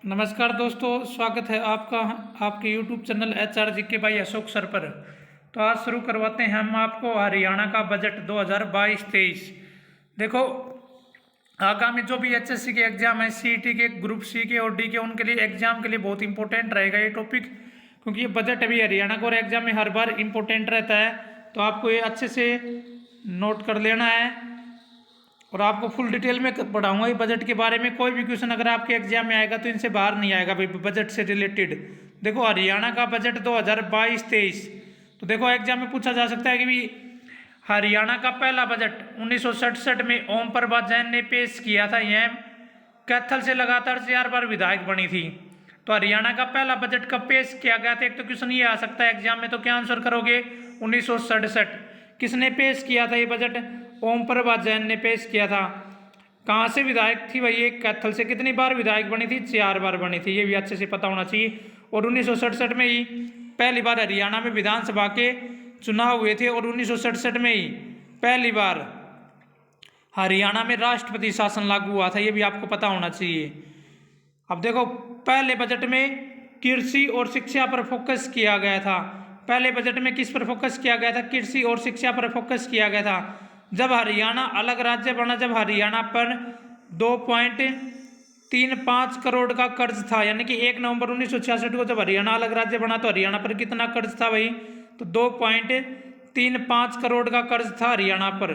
नमस्कार दोस्तों, स्वागत है आपका आपके YouTube channel HRGK by Ashok sir पर। तो आज शुरू करवाते हैं हम आपको हरियाणा का बजट 2022-23। देखो, आगामी जो भी HSC के एग्जाम है, CET के, ग्रुप सी के और डी के, उनके लिए एग्जाम के लिए बहुत इंपॉर्टेंट रहेगा ये टॉपिक, क्योंकि ये बजट अभी हरियाणा का और एग्जाम में हर बार इंपॉर्टेंट रहता है। तो आपको ये अच्छे से नोट कर लेना है और आपको फुल डिटेल में पढ़ाऊंगा ये बजट के बारे में। कोई भी क्वेश्चन अगर आपके एग्जाम में आएगा तो इनसे बाहर नहीं आएगा भाई, बजट से रिलेटेड। देखो, हरियाणा का बजट 2022-23, तो देखो एग्जाम में पूछा जा सकता है कि भी हरियाणा का पहला बजट 1967 में ओम प्रभात जैन ने पेश किया था। यह कैथल से लगातार 4 बार विधायक बनी थी। तो हरियाणा का पहला बजट कब पेश किया गया था? एक तो क्वेश्चन ये आ सकता है एग्जाम में, तो क्या आंसर करोगे? 1967। किसने पेश किया था ये बजट? ओम प्रभात जैन ने पेश किया था। कहाँ से विधायक थी भाई ये? कैथल से। कितनी बार विधायक बनी थी? 4 बार बनी थी, ये भी अच्छे से पता होना चाहिए। और 1967 में ही पहली बार हरियाणा में विधानसभा के चुनाव हुए थे और 1967 में ही पहली बार हरियाणा में राष्ट्रपति शासन लागू हुआ था, ये भी आपको पता होना चाहिए। अब देखो, पहले बजट में कृषि और शिक्षा पर फोकस किया गया था। पहले बजट में किस पर फोकस किया गया था? कृषि और शिक्षा पर फोकस किया गया था। जब हरियाणा अलग राज्य बना, जब हरियाणा पर 2.35 करोड़ का कर्ज था, यानी कि 1 नवंबर 1966 को जब हरियाणा अलग राज्य बना तो हरियाणा पर कितना कर्ज था भाई? तो 2.35 करोड़ का कर्ज था हरियाणा पर।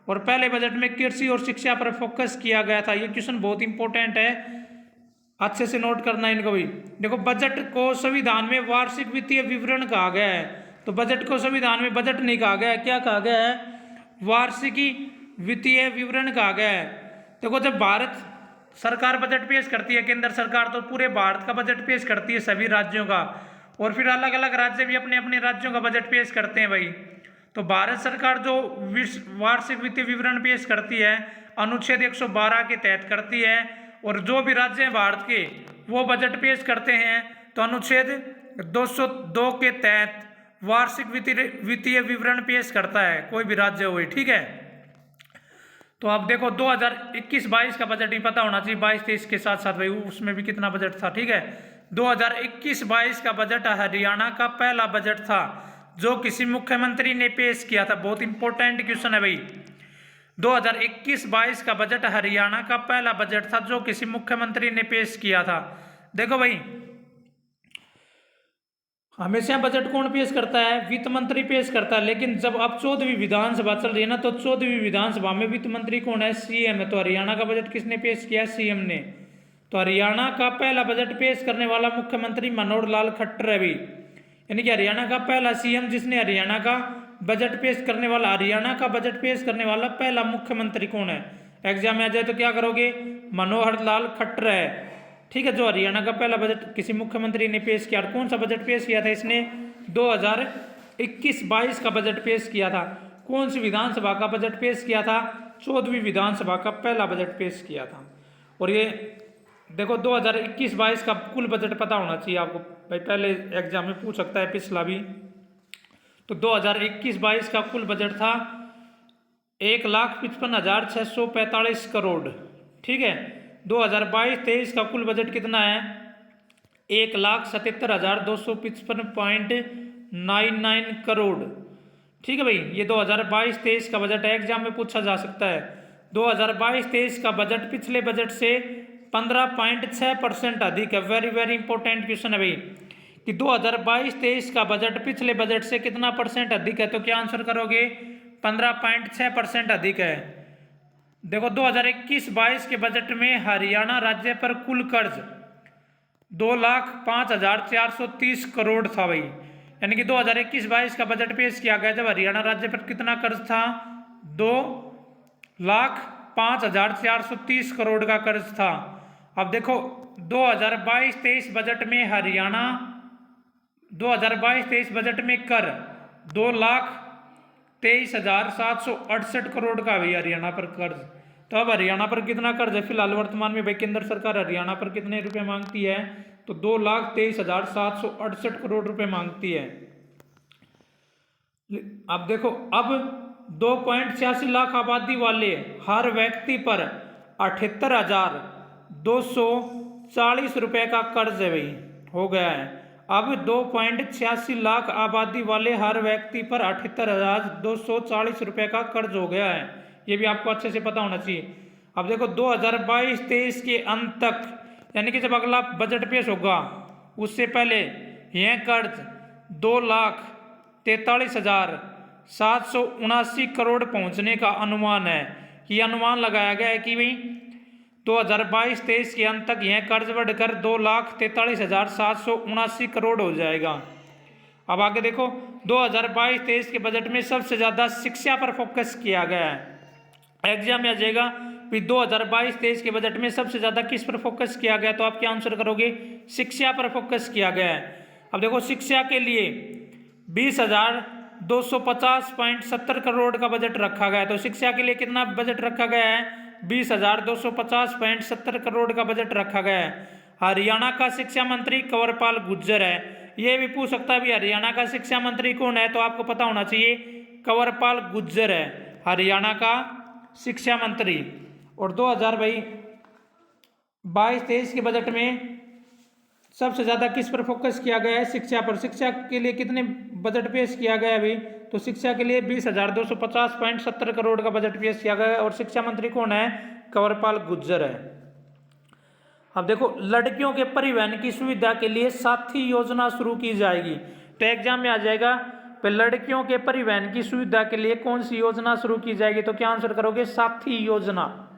और पहले बजट में कृषि और शिक्षा पर फोकस किया गया था। ये क्वेश्चन बहुत इंपॉर्टेंट है, अच्छे से नोट करना इनको भी। देखो, बजट को संविधान में वार्षिक वित्तीय विवरण कहा गया है। तो बजट को संविधान में बजट नहीं कहा गया है, क्या कहा गया है? वार्षिकी वित्तीय विवरण कहा गया है। देखो, जब भारत सरकार बजट पेश करती है, केंद्र सरकार, तो पूरे भारत का बजट पेश करती है, सभी राज्यों का, और फिर अलग अलग राज्य भी अपने अपने राज्यों का बजट पेश करते हैं भाई। तो भारत सरकार जो वार्षिक वित्तीय विवरण पेश करती है, अनुच्छेद 112 के तहत करती है, और जो भी राज्य हैं भारत के वो बजट पेश करते हैं तो अनुच्छेद 202 के तहत वार्षिक वित्तीय विवरण पेश करता है, कोई भी राज्य हो, ठीक है। तो अब देखो, 2021-22 का बजट ही पता होना चाहिए, 22-23 के साथ साथ भाई उसमें भी कितना बजट था, ठीक है। 2021-22 का बजट हरियाणा का पहला बजट था जो किसी मुख्यमंत्री ने पेश किया था। बहुत इंपॉर्टेंट क्वेश्चन है भाई। 2021-22 का बजट हरियाणा का पहला बजट था जो किसी मुख्यमंत्री ने पेश किया था। देखो भाई, हमेशा बजट कौन पेश करता है? वित्त मंत्री पेश करता है। लेकिन जब अब 14वीं विधानसभा चल रही है ना, तो 14वीं विधानसभा में वित्त मंत्री कौन है? CM है। तो हरियाणा का बजट किसने पेश किया? CM ने। तो हरियाणा का पहला बजट पेश करने वाला मुख्यमंत्री मनोहर लाल खट्टर है भी, यानी कि हरियाणा का पहला CM जिसने हरियाणा का बजट पेश करने वाला, हरियाणा का बजट पेश करने वाला पहला मुख्यमंत्री कौन है? एग्जाम में आ जाए तो क्या करोगे? मनोहर लाल खट्टर है, ठीक है, जो हरियाणा का पहला बजट किसी मुख्यमंत्री ने पेश किया। कौन सा बजट पेश किया था इसने? 2021-22 का बजट पेश किया था। कौन सी विधानसभा का बजट पेश किया था? 14वीं विधानसभा का पहला बजट पेश किया था। और ये देखो, 2021-22 का कुल बजट पता होना चाहिए आपको भाई, पहले एग्जाम में पूछ सकता है, पिछला भी। तो 2021-22 का कुल बजट था 1,55,645 करोड़, ठीक है। 2022-23 का कुल बजट कितना है? 1,77,255.99 करोड़, ठीक है भाई। ये 2022-23 का बजट है, एग्जाम में पूछा जा सकता है। 2022-23 का बजट पिछले बजट से 15.6% अधिक है। वेरी वेरी इंपॉर्टेंट क्वेश्चन है भाई कि 2022-23 का बजट पिछले बजट से कितना परसेंट अधिक है? तो क्या आंसर करोगे? 15.6% अधिक है। देखो, 2021-22 के बजट में हरियाणा राज्य पर कुल कर्ज 2,05,430 करोड़ था भाई, यानी कि 2021-22 का बजट पेश किया गया जब हरियाणा राज्य पर कितना कर्ज था? 2,05,430 करोड़ का कर्ज था। अब देखो, 2022-23 बजट में हरियाणा 2022-23 बजट में कर 2,23,768 करोड़ का भाई हरियाणा पर कर्ज। तो अब हरियाणा पर कितना कर्ज है फिलहाल वर्तमान में भाई? केंद्र सरकार हरियाणा पर कितने रुपए मांगती है? तो 2,23,768 करोड़ रुपए मांगती है। अब देखो, अब 2.86 लाख आबादी वाले हर व्यक्ति पर 78,200 40 रुपये का कर्ज है भाई, हो गया है। अब 2.86 लाख आबादी वाले हर व्यक्ति पर 78,240 रुपये का कर्ज हो गया है। ये भी आपको अच्छे से पता होना चाहिए। अब देखो 2022-23 के अंत तक, यानी कि जब अगला बजट पेश होगा उससे पहले यह कर्ज 2,43,779 करोड़ पहुंचने का अनुमान है। ये अनुमान लगाया गया है कि भाई 2022-23 के अंत तक यह कर्ज बढ़कर 2,43,779 करोड़ हो जाएगा। अब आगे देखो 2022-23 के बजट में सबसे ज़्यादा शिक्षा पर फोकस किया गया है। एग्जाम में आ जाएगा कि 2022-23 के बजट में सबसे ज़्यादा किस पर फोकस किया गया, तो आप क्या आंसर करोगे? शिक्षा पर फोकस किया गया है। अब देखो शिक्षा के लिए 20,250.70 करोड़ का बजट रखा गया है। तो शिक्षा के लिए कितना बजट रखा गया है? 20,250.70 करोड़ का बजट रखा गया है। हरियाणा का शिक्षा मंत्री कंवरपाल गुर्जर है। ये भी पूछ सकता है भी हरियाणा का शिक्षा मंत्री कौन है, तो आपको पता होना चाहिए कंवरपाल गुर्जर है हरियाणा का शिक्षा मंत्री। और 2022-23 के बजट में सबसे ज़्यादा किस पर फोकस किया गया है? शिक्षा पर। शिक्षा के लिए कितने बजट पेश किया गया है अभी? तो शिक्षा के लिए 20,250.70 करोड़ का बजट पेश किया गया है। और शिक्षा मंत्री कौन है? कंवरपाल गुर्जर है। अब देखो लड़कियों के परिवहन की सुविधा के लिए साथी योजना शुरू की जाएगी। तो एग्जाम में आ जाएगा तो लड़कियों के परिवहन की सुविधा के लिए कौन सी योजना शुरू की जाएगी, तो क्या आंसर करोगे? साथी योजना।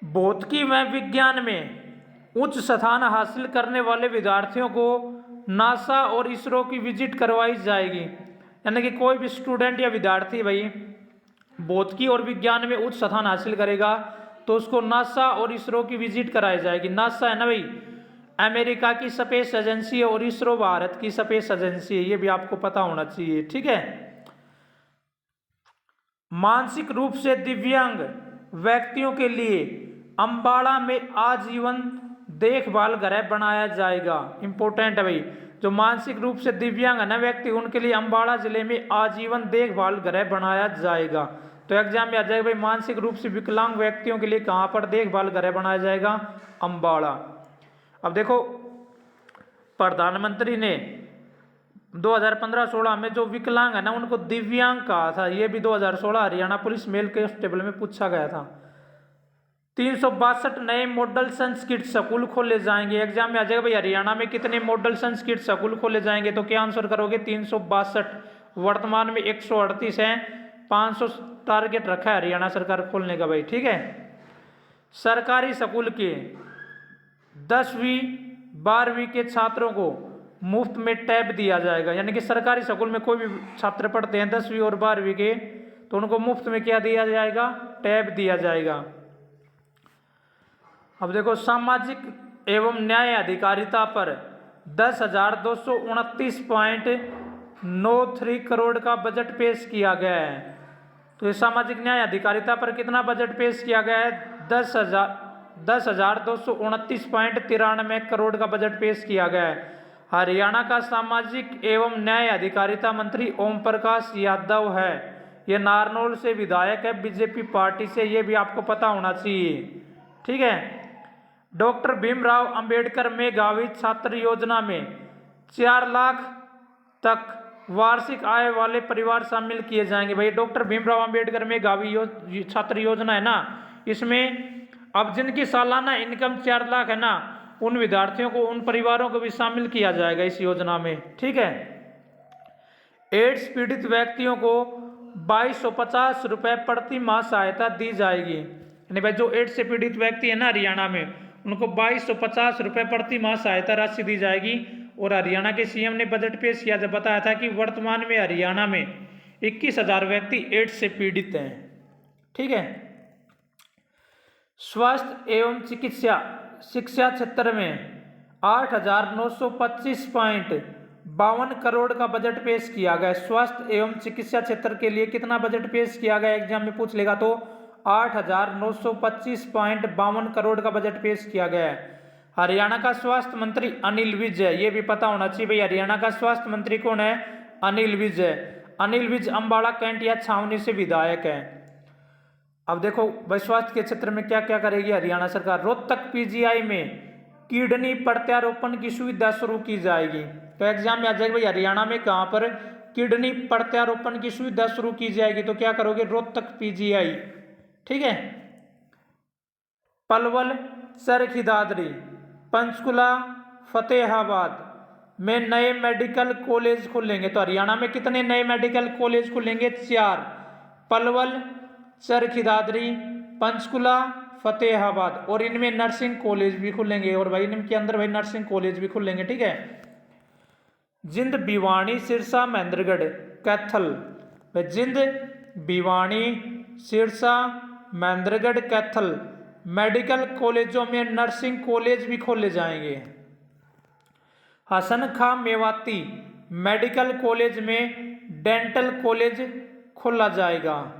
भौतिकी व विज्ञान में उच्च स्थान हासिल करने वाले विद्यार्थियों को नासा और इसरो की विजिट करवाई जाएगी। यानी कि कोई भी स्टूडेंट या विद्यार्थी भाई भौतिकी और विज्ञान में उच्च स्थान हासिल करेगा तो उसको नासा और इसरो की विजिट कराई जाएगी। नासा है ना भाई, अमेरिका की स्पेस एजेंसी है, और इसरो भारत की स्पेस एजेंसी है। ये भी आपको पता होना चाहिए, ठीक है। मानसिक रूप से दिव्यांग व्यक्तियों के लिए अंबाला में आजीवन देखभाल गृह बनाया जाएगा। इंपॉर्टेंट है भाई, जो मानसिक रूप से दिव्यांग है ना व्यक्ति, उनके लिए अंबाला जिले में आजीवन देखभाल गृह बनाया जाएगा। तो एग्जाम में आ जाएगा भाई मानसिक रूप से विकलांग व्यक्तियों के लिए कहाँ पर देखभाल गृह बनाया जाएगा? अंबाला। अब देखो प्रधानमंत्री ने 2015-16 में जो विकलांग है ना उनको दिव्यांग कहा था। ये भी 2016 हरियाणा पुलिस मेल कांस्टेबल में पूछा गया था। 362 नए मॉडल संस्कृत स्कूल खोले जाएंगे। एग्जाम में आ जाएगा भाई हरियाणा में कितने मॉडल संस्कृत स्कूल खोले जाएंगे, तो क्या आंसर करोगे? 362। वर्तमान में 138 है, 500 टारगेट रखा है हरियाणा सरकार खोलने का भाई, ठीक है। सरकारी स्कूल के 10वीं 12वीं के छात्रों को मुफ्त में टैब दिया जाएगा। यानी कि सरकारी स्कूल में कोई भी छात्र पढ़ते हैं 10वीं और 12वीं के, तो उनको मुफ्त में क्या दिया जाएगा? टैब दिया जाएगा। अब देखो सामाजिक एवं न्याय अधिकारिता पर 10,229.93 करोड़ का बजट पेश किया गया है। तो ये सामाजिक न्याय अधिकारिता पर कितना बजट पेश किया गया है? 10,229.93 करोड़ का बजट पेश किया गया है। हरियाणा का सामाजिक एवं न्याय अधिकारिता मंत्री ओम प्रकाश यादव है। ये नारनौल से विधायक है बीजेपी पार्टी से, ये भी आपको पता होना चाहिए, ठीक है। डॉक्टर भीमराव अंबेडकर मेधावी छात्र योजना में 4 लाख तक वार्षिक आय वाले परिवार शामिल किए जाएंगे। भाई डॉक्टर भीमराव अंबेडकर मेधावी छात्र योजना है ना, इसमें अब जिनकी सालाना इनकम 4 लाख है ना, उन विद्यार्थियों को, उन परिवारों को भी शामिल किया जाएगा इस योजना में, ठीक है। एड्स पीड़ित व्यक्तियों को 2250 रुपये प्रति माह सहायता दी जाएगी। यानी भाई जो एड्स से पीड़ित व्यक्ति है ना हरियाणा में, उनको 2250 रुपये प्रति माह सहायता राशि दी जाएगी। और हरियाणा के सीएम ने बजट पेश किया जब बताया था कि वर्तमान में हरियाणा में 21,000 व्यक्ति एड्स से पीड़ित हैं, ठीक है। स्वास्थ्य एवं चिकित्सा शिक्षा क्षेत्र में 8,925.52 करोड़ का बजट पेश किया गया। स्वास्थ्य एवं चिकित्सा क्षेत्र के लिए कितना बजट पेश किया गया? एग्जाम में पूछ लेगा तो 8,925.52 करोड़ का बजट पेश किया गया है। हरियाणा का स्वास्थ्य मंत्री अनिल विज है। ये भी पता होना चाहिए भाई हरियाणा का स्वास्थ्य मंत्री कौन है? अनिल विज है। अनिल विज अंबाला कैंट या छावनी से विधायक है। अब देखो भाई स्वास्थ्य के क्षेत्र में क्या क्या करेगी हरियाणा सरकार। रोहतक पीजीआई में किडनी प्रत्यारोपण की सुविधा शुरू की जाएगी। तो एग्जाम में आ जाएगा भाई हरियाणा में कहां पर किडनी प्रत्यारोपण की सुविधा शुरू की जाएगी, तो क्या करोगे रोहतक पीजीआई। ठीक है। पलवल, चरखी दादरी, पंचकुला, फतेहाबाद में नए मेडिकल कॉलेज खुलेंगे। तो हरियाणा में कितने नए मेडिकल कॉलेज खुलेंगे? 4। पलवल, चरखी दादरी, पंचकुला, फतेहाबाद, और इनमें नर्सिंग कॉलेज भी खुलेंगे। और भाई इनके अंदर भाई नर्सिंग कॉलेज भी खुलेंगे। ठीक है। जिंद, भिवानी, सिरसा, महेंद्रगढ़, कैथल। जिंद, भिवानी, सिरसा, महेंद्रगढ़, कैथल मेडिकल कॉलेजों में नर्सिंग कॉलेज भी खोले जाएंगे। हसन खां मेवाती मेडिकल कॉलेज में डेंटल कॉलेज खोला जाएगा।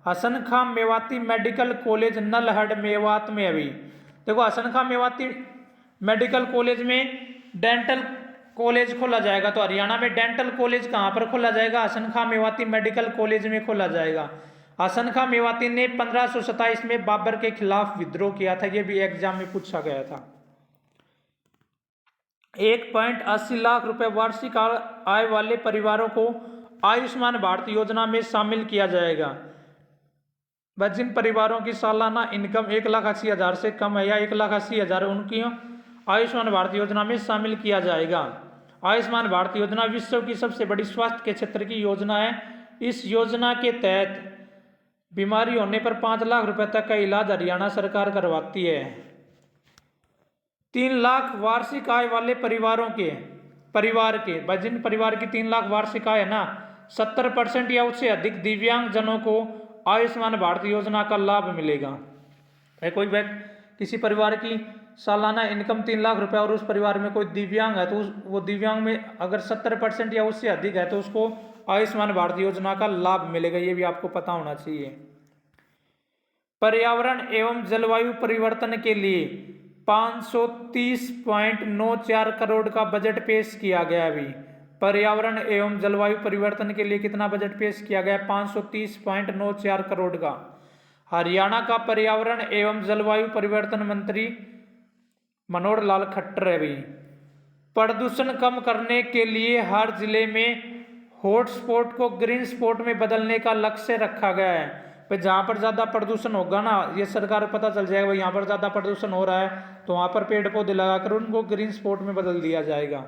हसन खां मेवाती मेडिकल कॉलेज नलहड़ मेवात में। अभी देखो हसन खां मेवाती मेडिकल कॉलेज में डेंटल कॉलेज खोला जाएगा। तो हरियाणा में डेंटल कॉलेज कहां पर खोला जाएगा? हसन खां मेवाती मेडिकल कॉलेज में खोला जाएगा। हसन खां मेवाती ने 1527 में बाबर के खिलाफ विद्रोह किया था। यह भी एग्जाम में पूछा गया था। 1.80 लाख रुपए वार्षिक आय वाले परिवारों को आयुष्मान भारत योजना में शामिल किया जाएगा। जिन परिवारों की सालाना इनकम 1,80,000 से कम है या 1,80,000 उनकी आयुष्मान भारत योजना में शामिल किया जाएगा। आयुष्मान भारत योजना विश्व की सबसे बड़ी स्वास्थ्य के क्षेत्र की योजना है। इस योजना के तहत बीमारी होने पर 5 लाख रुपए तक का इलाज हरियाणा सरकार करवाती है। 3 लाख वार्षिक आय वाले परिवार के जिन परिवार की 3 लाख वार्षिक आय है ना, 70% या उससे अधिक दिव्यांग जनों को आयुष्मान भारत योजना का लाभ मिलेगा। कोई किसी परिवार की सालाना इनकम 3 लाख रुपए और उस परिवार में कोई दिव्यांग है, तो वो दिव्यांग में अगर 70% या उससे अधिक है तो उसको आयुष्मान भारत योजना का लाभ मिलेगा। ये भी आपको पता होना चाहिए। पर्यावरण एवं जलवायु परिवर्तन के लिए 530.94 करोड़ का बजट पेश किया गया। अभी पर्यावरण एवं जलवायु परिवर्तन के लिए कितना बजट पेश किया गया? 530.94 करोड़ का। हरियाणा का पर्यावरण एवं जलवायु परिवर्तन मंत्री मनोहर लाल खट्टर है। भी प्रदूषण कम करने के लिए हर जिले में हॉटस्पॉट को ग्रीन स्पॉट में बदलने का लक्ष्य रखा गया है। जहां पर ज्यादा प्रदूषण होगा ना, ये सरकार पता चल जाएगा यहाँ पर ज्यादा प्रदूषण हो रहा है, तो वहां पर पेड़ पौधे लगाकर उनको ग्रीन स्पॉट में बदल दिया जाएगा।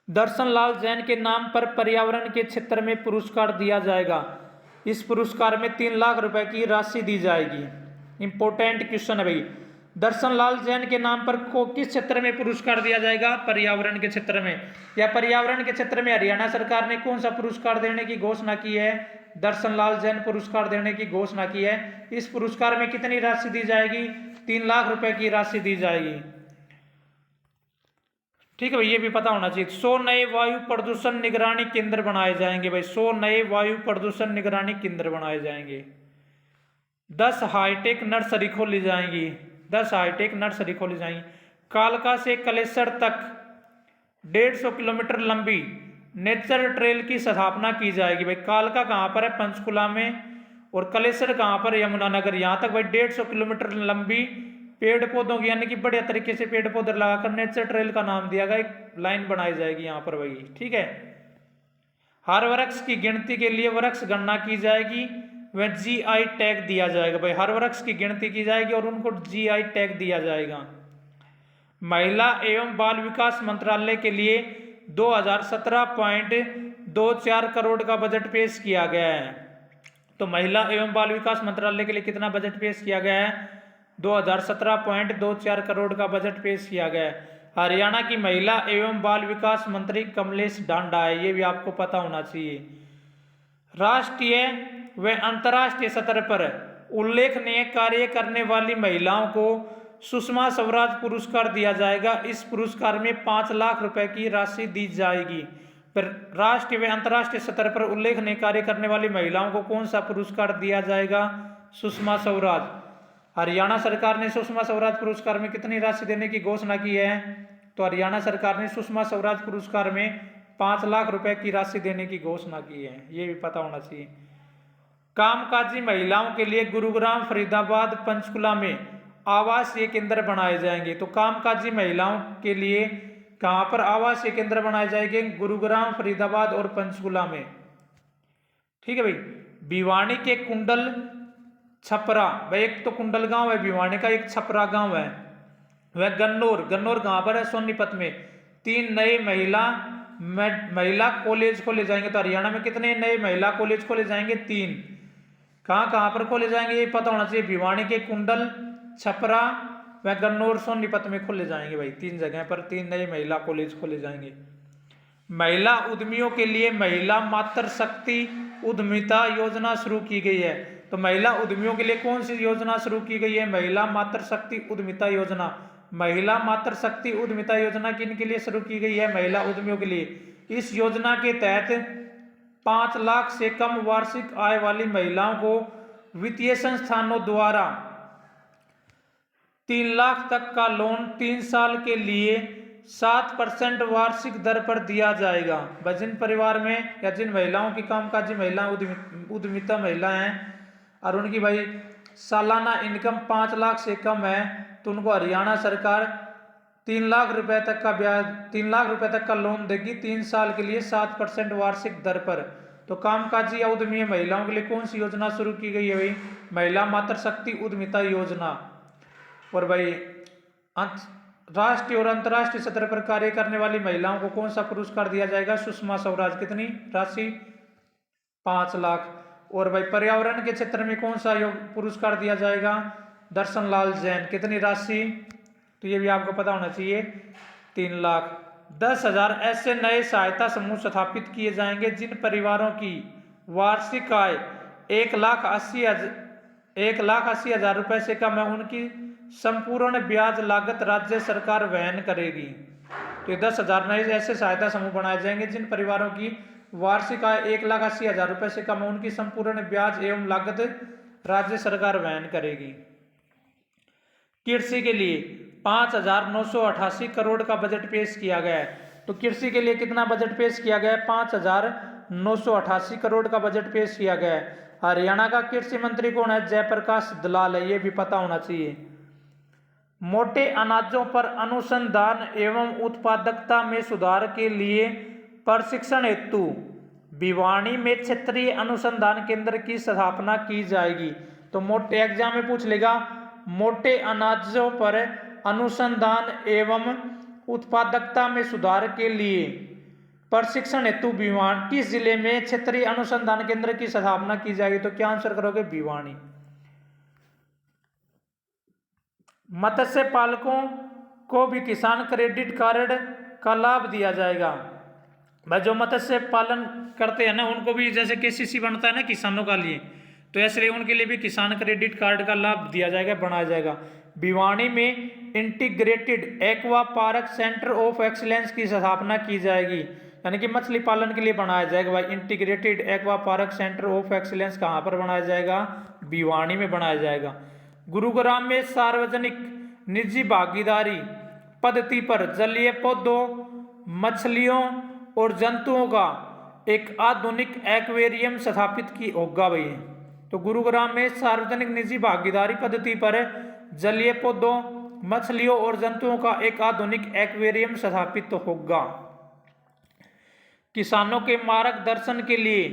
दर्शन लाल जैन के नाम पर पर्यावरण के क्षेत्र में पुरस्कार दिया जाएगा। इस पुरस्कार में 3 लाख रुपए की राशि दी जाएगी। इंपॉर्टेंट क्वेश्चन है भाई। दर्शन लाल जैन के नाम पर किस क्षेत्र में पुरस्कार दिया जाएगा? पर्यावरण के क्षेत्र में। या पर्यावरण के क्षेत्र में हरियाणा सरकार ने कौन सा पुरस्कार देने की घोषणा की है? दर्शन लाल जैन पुरस्कार देने की घोषणा की है। इस पुरस्कार में कितनी राशि दी जाएगी? 3 लाख रुपए की राशि दी जाएगी। ठीक है भाई, ये भी पता होना चाहिए। 100 नए वायु प्रदूषण निगरानी केंद्र बनाए जाएंगे। भाई 100 नए वायु प्रदूषण निगरानी केंद्र बनाए जाएंगे। 10 हाईटेक नर्सरी खोली जाएंगी। 10 हाईटेक नर्सरी खोली जाएंगी। कालका से कलेसर तक 150 किलोमीटर लंबी नेचर ट्रेल की स्थापना की जाएगी। भाई कालका कहाँ पर है? पंचकुला में। और कलेसर कहाँ पर? यमुनानगर। यहाँ तक भाई 150 किलोमीटर लंबी पेड़ पौधों की, यानी कि बढ़िया तरीके से पेड़ पौधे लगाकर नेचर ट्रेल का नाम दिया गया, एक लाइन बनाई जाएगी यहाँ पर भाई। ठीक है। हर वृक्ष की गिनती के लिए वृक्ष गणना की जाएगी, वह जीआई टैग दिया जाएगा। भाई हर वृक्ष की गिनती की जाएगी और उनको जीआई टैग दिया जाएगा। महिला एवं बाल विकास मंत्रालय के लिए 2017.24 करोड़ का बजट पेश किया गया है। तो महिला एवं बाल विकास मंत्रालय के लिए कितना बजट पेश किया गया है? 2017.24 करोड़ का बजट पेश किया गया है। हरियाणा की महिला एवं बाल विकास मंत्री कमलेश ढांडा है। ये भी आपको पता होना चाहिए। राष्ट्रीय व अंतर्राष्ट्रीय स्तर पर उल्लेखनीय कार्य करने वाली महिलाओं को सुषमा स्वराज पुरस्कार दिया जाएगा। इस पुरस्कार में 5 लाख रुपए की राशि दी जाएगी। पर राष्ट्रीय व अंतर्राष्ट्रीय स्तर पर उल्लेखनीय कार्य करने वाली महिलाओं को कौन सा पुरस्कार दिया जाएगा? सुषमा स्वराज। हरियाणा सरकार ने सुषमा स्वराज पुरस्कार में कितनी राशि देने की घोषणा की है? तो हरियाणा सरकार ने सुषमा स्वराज पुरस्कार में 5 लाख रुपए की राशि देने की घोषणा की है। ये भी पता होना चाहिए। कामकाजी महिलाओं के लिए गुरुग्राम, फरीदाबाद, पंचकुला में आवासीय केंद्र बनाए जाएंगे। तो कामकाजी महिलाओं के लिए कहां पर आवासीय केंद्र बनाए जाएंगे? गुरुग्राम, फरीदाबाद और पंचकुला में। ठीक है भाई। भिवानी के कुंडल छपरा, भाई एक तो कुंडल गांव है भिवानी का, एक छपरा गांव है। वह गन्नौर कहां पर है? सोनीपत में। 3 नए महिला कॉलेज खोले जाएंगे। तो हरियाणा में कितने नए महिला कॉलेज खोले जाएंगे? 3। कहां पर खोले जाएंगे ये पता होना चाहिए। भिवानी के कुंडल, छपरा व गन्नौर, सोनीपत में खोले जाएंगे भाई। 3 जगह पर 3 नए महिला कॉलेज खोले जाएंगे। महिला उद्यमियों के लिए महिला मातृ शक्ति उद्यमिता योजना शुरू की गई है। तो महिला उद्यमियों के लिए कौन सी योजना शुरू की गई है? महिला मातृ शक्ति उद्यमिता योजना। महिला मातृ शक्ति उद्यमिता योजना किन के लिए शुरू की गई है? महिला उद्यमियों के लिए। इस योजना के तहत 5 लाख से कम वार्षिक आय वाली महिलाओं को वित्तीय संस्थानों द्वारा 3 लाख तक का लोन 3 साल के लिए 7% वार्षिक दर पर दिया जाएगा। जिन परिवार में या जिन महिलाओं की कामकाजी महिला उद्यमिता महिला हैं और उनकी भाई सालाना इनकम 5 लाख से कम है, तो उनको हरियाणा सरकार 3 लाख रुपए तक का ब्याज 3 लाख रुपए तक का लोन देगी 3 साल के लिए 7% वार्षिक दर पर। तो कामकाजी या उद्यमी महिलाओं के लिए कौन सी योजना शुरू की गई है भाई? महिला मातृ शक्ति उद्यमिता योजना। और भाई राष्ट्रीय और अंतर्राष्ट्रीय सतह पर कार्य करने वाली महिलाओं को कौन सा पुरस्कार दिया जाएगा? सुषमा स्वराज। कितनी राशि? 5 लाख। और भाई पर्यावरण के क्षेत्र में कौन सा पुरस्कार दिया जाएगा? दर्शन लाल जैन। कितनी राशि? तो ये भी आपको पता होना चाहिए, 3 लाख। 10,000 ऐसे नए सहायता समूह स्थापित किए जाएंगे जिन परिवारों की वार्षिक आय 1,80,000 रुपए से कम है, उनकी संपूर्ण ब्याज लागत राज्य सरकार वहन करेगी। तो ये 10,000 नए ऐसे सहायता समूह बनाए जाएंगे जिन परिवारों की वार्षिक आय 1,80,000 रुपए से कम है, उनकी संपूर्ण ब्याज एवं लागत राज्य सरकार वहन करेगी। कृषि के लिए 5,988 करोड़ का बजट पेश किया गया है। तो कृषि के लिए कितना बजट पेश किया गया है? 5,988 करोड़ का बजट पेश किया गया है। हरियाणा का कृषि मंत्री कौन है? जयप्रकाश दलाल है, ये भी पता होना चाहिए। मोटे अनाजों पर अनुसंधान एवं उत्पादकता में सुधार के लिए प्रशिक्षण हेतु भिवानी में क्षेत्रीय अनुसंधान केंद्र की स्थापना की जाएगी। तो मोटे एग्जाम में पूछ लेगा, मोटे अनाजों पर अनुसंधान एवं उत्पादकता में सुधार के लिए प्रशिक्षण हेतु भिवानी किस जिले में क्षेत्रीय अनुसंधान केंद्र की स्थापना की जाएगी? तो क्या आंसर करोगे? भिवानी। मत्स्य पालकों को भी किसान क्रेडिट कार्ड का लाभ दिया जाएगा। भाई जो मत्स्य पालन करते हैं ना, उनको भी जैसे केसीसी बनता है ना किसानों का लिए, तो ऐसे उनके लिए भी किसान क्रेडिट कार्ड का लाभ दिया जाएगा, बनाया जाएगा। भिवानी में integrated aqua park centre of excellence की स्थापना की जाएगी, यानी कि मछली पालन के लिए बनाया जाएगा। भाई integrated aqua park centre of excellence कहाँ पर बनाया जाएगा? भिवानी में बनाया जाएगा। गुरुग्राम में सार्वजनिक निजी भागीदारी पद्धति पर जलीय पौधों, मछलियों और जंतुओं का एक आधुनिक एक्वेरियम स्थापित की होगा भाई। तो गुरुग्राम में सार्वजनिक निजी भागीदारी पद्धति पर जलीय पौधों, मछलियों और जंतुओं का एक आधुनिक एक्वेरियम स्थापित होगा। किसानों के मार्गदर्शन के लिए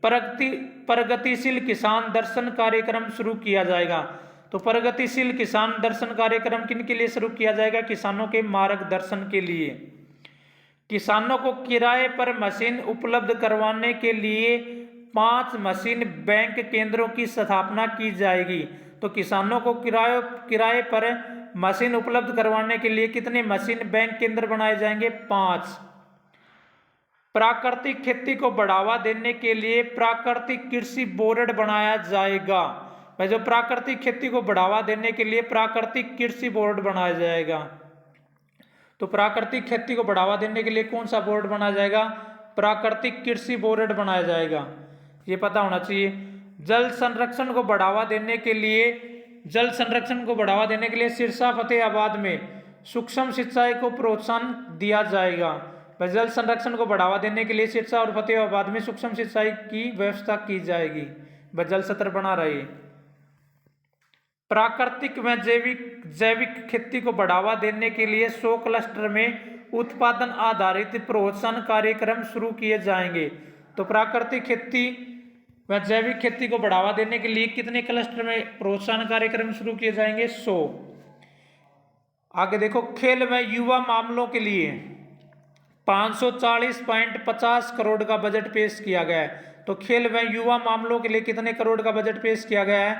प्रगतिशील किसान दर्शन कार्यक्रम शुरू किया जाएगा। तो प्रगतिशील किसान दर्शन कार्यक्रम किन के लिए शुरू किया जाएगा? किसानों के मार्गदर्शन के लिए। किसानों को किराए पर मशीन उपलब्ध करवाने के लिए 5 मशीन बैंक केंद्रों की स्थापना की जाएगी। तो किसानों को किराए पर मशीन उपलब्ध करवाने के लिए कितने मशीन बैंक केंद्र बनाए जाएंगे? 5। प्राकृतिक खेती को बढ़ावा देने के लिए प्राकृतिक कृषि बोर्ड बनाया जाएगा। भाई जो प्राकृतिक खेती को बढ़ावा देने के लिए प्राकृतिक कृषि बोर्ड बनाया जाएगा। तो प्राकृतिक खेती को बढ़ावा देने के लिए कौन सा बोर्ड बनाया जाएगा? प्राकृतिक कृषि बोर्ड बनाया जाएगा, ये पता होना चाहिए। जल संरक्षण को बढ़ावा देने के लिए सिरसा फतेहाबाद में सूक्ष्म सिंचाई को प्रोत्साहन दिया जाएगा। जल संरक्षण को बढ़ावा देने के लिए सिरसा और फतेहाबाद में सूक्ष्म सिंचाई की व्यवस्था की जाएगी, व जल स्तर बना रहे। प्राकृतिक व जैविक खेती को बढ़ावा देने के लिए 100 क्लस्टर में उत्पादन आधारित प्रोत्साहन कार्यक्रम शुरू किए जाएंगे। तो प्राकृतिक खेती व जैविक खेती को बढ़ावा देने के लिए कितने क्लस्टर में प्रोत्साहन कार्यक्रम शुरू किए जाएंगे? 100। आगे देखो, खेल व युवा मामलों के लिए 540.50 करोड़ का बजट पेश किया गया है। तो खेल व युवा मामलों के लिए कितने करोड़ का बजट पेश किया गया है?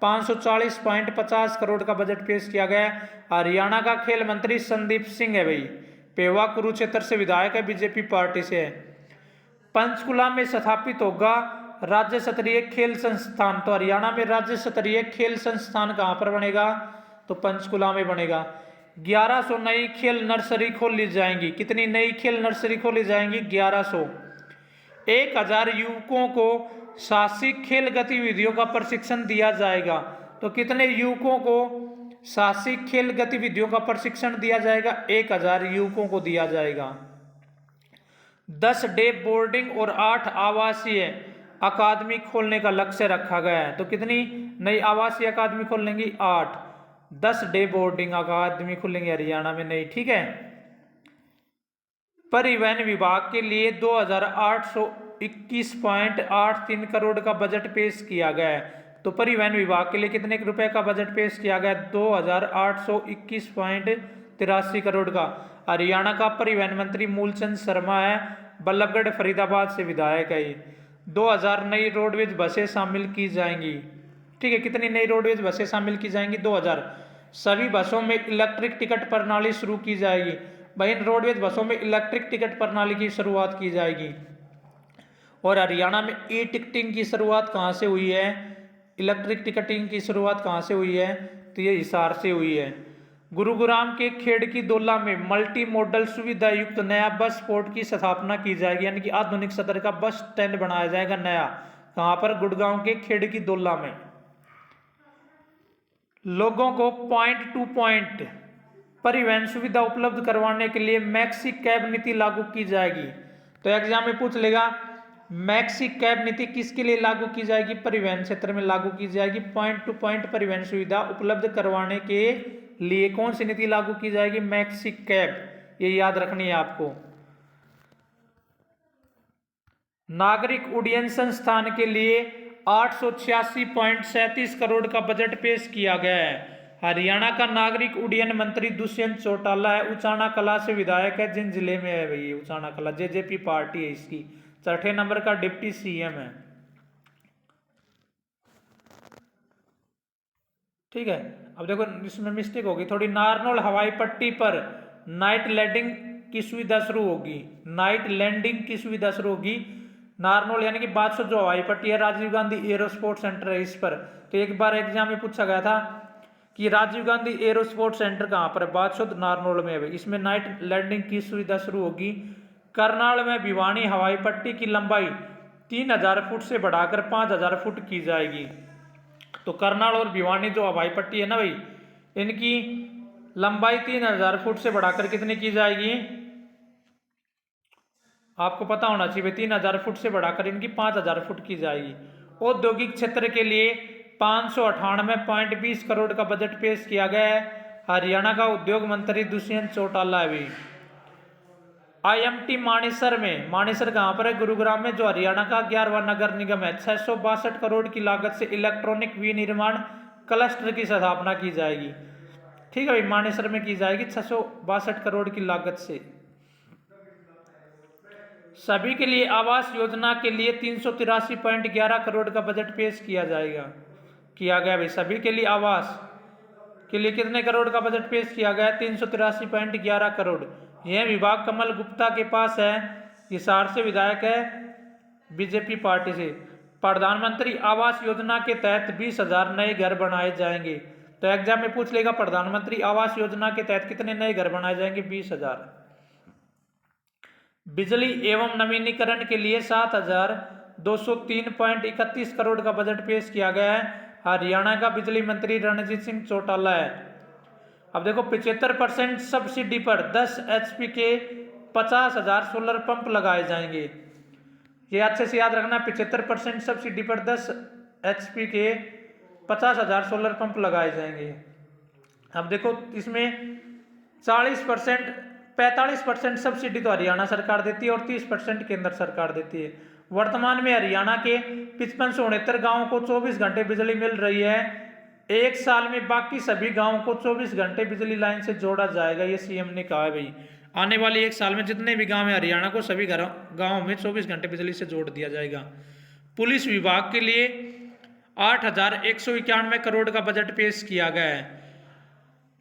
540.50 करोड़ का बजट पेश किया गया है। हरियाणा का खेल मंत्री संदीप सिंह है भाई, पेवा कुरुक्षेत्र से विधायक है, बीजेपी पार्टी से है। पंचकुला में स्थापित होगा राज्य स्तरीय खेल संस्थान। तो हरियाणा में राज्य स्तरीय खेल संस्थान कहाँ पर बनेगा? तो पंचकुला में बनेगा। 1100 नई खेल नर्सरी खोली जाएंगी। कितनी नई खेल नर्सरी खोली जाएंगी? 1100। 1000 युवकों को साहसिक खेल गतिविधियों का प्रशिक्षण दिया जाएगा। तो कितने युवकों को साहसिक खेल गतिविधियों का प्रशिक्षण दिया जाएगा? 1000 युवकों को दिया जाएगा। 10 डे बोर्डिंग और 8 आवासीय अकादमी खोलने का लक्ष्य रखा गया है। तो कितनी नई आवासीय अकादमी खोलेंगी? 8। 10 डे बोर्डिंग अकादमी खुलेंगे हरियाणा में नई, ठीक है। परिवहन विभाग के लिए 2821.83 करोड़ का बजट पेश किया गया है। तो परिवहन विभाग के लिए कितने रुपए का बजट पेश किया गया? 2821.83 करोड़ का। हरियाणा का परिवहन मंत्री मूलचंद शर्मा है, बल्लभगढ़ फरीदाबाद से विधायक है। 2000 नई रोडवेज बसें शामिल की जाएंगी, ठीक है। कितनी नई रोडवेज बसें शामिल की जाएंगी? 2000। सभी बसों में इलेक्ट्रिक टिकट प्रणाली शुरू की जाएगी। भाई इन रोडवेज बसों में इलेक्ट्रिक टिकट प्रणाली की शुरुआत की जाएगी। और हरियाणा में ई टिकटिंग की शुरुआत कहाँ से हुई है? इलेक्ट्रिक टिकटिंग की शुरुआत कहाँ से हुई है? तो ये हिसार से हुई है। गुरुग्राम के खेड़की दोला में मल्टी मॉडल सुविधा युक्त नया बस पोर्ट की स्थापना की जाएगी, यानी कि आधुनिक सदर का बस स्टैंड बनाया जाएगा नया। कहाँ पर? गुड़गांव के खेड़की दोला में। लोगों को पॉइंट टू पॉइंट परिवहन सुविधा उपलब्ध करवाने के लिए मैक्सी कैब नीति लागू की जाएगी। तो एग्जाम में पूछ लेगा, मैक्सी कैब नीति किसके लिए लागू की जाएगी? परिवहन क्षेत्र में लागू की जाएगी। पॉइंट टू पॉइंट परिवहन सुविधा उपलब्ध करवाने के लिए कौन सी नीति लागू की जाएगी? मैक्सी कैब, ये याद रखनी है आपको। नागरिक उड्डयन संस्थान के लिए 886.37 करोड़ का बजट पेश किया गया है। हरियाणा का नागरिक उड्डयन मंत्री दुष्यंत चौटाला है, उचाना कला से विधायक है। जिन जिले में है भाई उचाना कला, जेजेपी पार्टी है इसकी। 6 नंबर का डिप्टी सीएम है, ठीक है। अब देखो इसमें मिस्टेक होगी थोड़ी। नारनौल हवाई पट्टी पर नाइट लैंडिंग की सुविधा शुरू होगी। नाइट लैंडिंग की सुविधा शुरू होगी नारनौल, यानी कि बादशाह जो हवाई पट्टी है, राजीव गांधी एरोस्पोर्ट सेंटर है इस पर। तो एक बार एग्जाम में पूछा गया था कि राजीव गांधी एरोस्पोर्ट सेंटर कहाँ पर है? बादशाह नारनौल में है। इसमें नाइट लैंडिंग की सुविधा शुरू होगी। करनाल में भिवानी हवाई पट्टी की लंबाई 3000 फुट से बढ़ाकर 5000 फुट की जाएगी। तो करनाल और भिवानी जो हवाई पट्टी है ना भाई, इनकी लंबाई 3000 फुट से बढ़ाकर कितनी की जाएगी? आपको पता होना चाहिए। 3000 फुट से बढ़ाकर इनकी 5000 फुट की जाएगी। औद्योगिक क्षेत्र के लिए 598.20 करोड़ का बजट पेश किया गया है। हरियाणा का उद्योग मंत्री दुष्यंत चौटाला है। IMT मानेसर में, मानेसर कहाँ पर है? गुरुग्राम में, जो हरियाणा का 11वां नगर निगम है। 662 करोड़ की लागत से इलेक्ट्रॉनिक विनिर्माण क्लस्टर की स्थापना की जाएगी, ठीक है भाई। मानेसर में की जाएगी 662 करोड़ की लागत से। सभी के लिए आवास योजना के लिए 383.11 करोड़ का बजट पेश किया गया भाई। सभी के लिए आवास के लिए कितने करोड़ का बजट पेश किया गया? 383.11 करोड़। यह विभाग कमल गुप्ता के पास है, हिसार से विधायक है, बीजेपी पार्टी से। प्रधानमंत्री आवास योजना के तहत 20,000 नए घर बनाए जाएंगे। तो एग्जाम में पूछ लेगा प्रधानमंत्री आवास योजना के तहत कितने नए घर बनाए जाएंगे? 20,000। बिजली एवं नवीनीकरण के लिए 7,203.31 करोड़ का बजट पेश किया गया है। हरियाणा का बिजली मंत्री रणजीत सिंह चौटाला है। अब देखो 75% सब्सिडी पर 10 HP के 50,000 सोलर पंप लगाए जाएंगे। ये अच्छे से याद रखना, 75% सब्सिडी पर 10 HP के 50,000 सोलर पंप लगाए जाएंगे। अब देखो इसमें 40% 45% सब्सिडी तो हरियाणा सरकार देती है और 30% केंद्र सरकार देती है। वर्तमान में हरियाणा के 5569 गाँव को 24 घंटे बिजली मिल रही है। एक साल में बाकी सभी गाँव को 24 घंटे बिजली लाइन से जोड़ा जाएगा, ये CM ने कहा है भाई। आने वाले एक साल में जितने भी गांव है हरियाणा को सभी गाँव में 24 घंटे बिजली से जोड़ दिया जाएगा। पुलिस विभाग के लिए 8,191 करोड़ का बजट पेश किया गया है।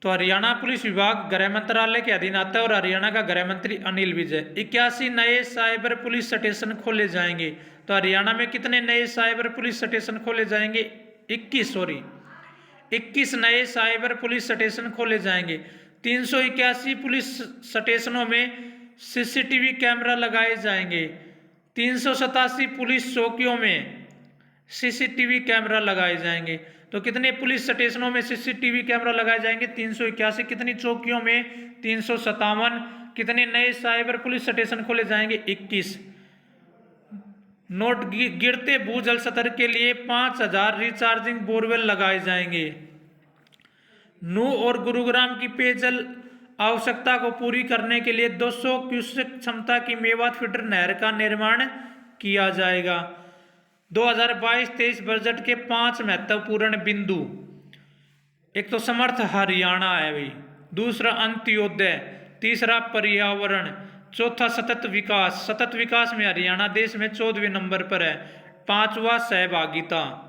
तो हरियाणा पुलिस विभाग गृह मंत्रालय के अधीन आता है और हरियाणा का गृह मंत्री अनिल विज है। 81 नए साइबर पुलिस स्टेशन खोले जाएंगे। तो हरियाणा में कितने नए साइबर पुलिस स्टेशन खोले जाएंगे? 21 नए साइबर पुलिस स्टेशन खोले जाएंगे। 381 पुलिस स्टेशनों में CCTV कैमरा लगाए जाएंगे। 387 पुलिस चौकियों में CCTV कैमरा लगाए जाएंगे। तो कितने पुलिस स्टेशनों में CCTV कैमरा लगाए जाएंगे? 381। कितनी चौकियों में? 357। कितने नए साइबर पुलिस स्टेशन खोले जाएंगे? 21। नोट गिरते भूजल स्तर के लिए 5,000 रिचार्जिंग बोरवेल लगाए जाएंगे। नूह और गुरुग्राम की पेयजल आवश्यकता को पूरी करने के लिए 200 क्यूसेक क्षमता की मेवात फीडर नहर का निर्माण किया जाएगा। 2022-23 बजट के 5 महत्वपूर्ण बिंदु। एक तो समर्थ हरियाणा है भाई, दूसरा अंत्योदय, तीसरा पर्यावरण, चौथा सतत विकास। सतत विकास में हरियाणा देश में 14वें नंबर पर है। पांचवा सहभागिता।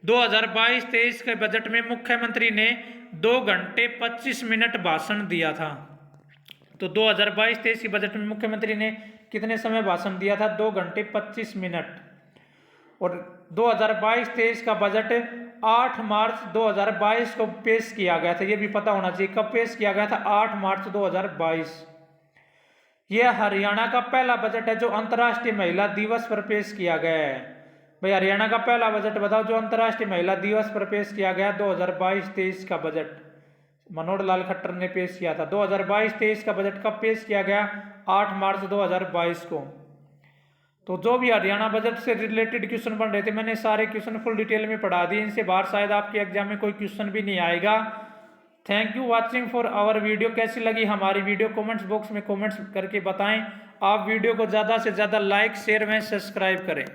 2022-23 के बजट में मुख्यमंत्री ने 2 घंटे 25 मिनट भाषण दिया था। तो 2022-23 के बजट में मुख्यमंत्री ने कितने समय भाषण दिया था? 2 घंटे 25 मिनट। और 2022-23 का बजट 8 मार्च 2022 को पेश किया गया था। ये भी पता होना चाहिए कब पेश किया गया था? 8 मार्च 2022। यह हरियाणा का पहला बजट है जो अंतर्राष्ट्रीय महिला दिवस पर पेश किया गया है। भाई हरियाणा का पहला बजट बताओ जो अंतर्राष्ट्रीय महिला दिवस पर पेश किया गया। 2022-23 का बजट मनोहर लाल खट्टर ने पेश किया था। 2022-23 का बजट कब पेश किया गया? 8 मार्च 2022 को। तो जो भी हरियाणा बजट से रिलेटेड क्वेश्चन बन रहे थे मैंने सारे क्वेश्चन फुल डिटेल में पढ़ा दिए। इनसे बाहर शायद आपके एग्जाम में कोई क्वेश्चन भी नहीं आएगा। Thank you watching for our video. कैसी लगी हमारी वीडियो कमेंट्स बॉक्स में कमेंट्स करके बताएं। आप वीडियो को ज़्यादा से ज़्यादा लाइक शेयर व सब्सक्राइब करें।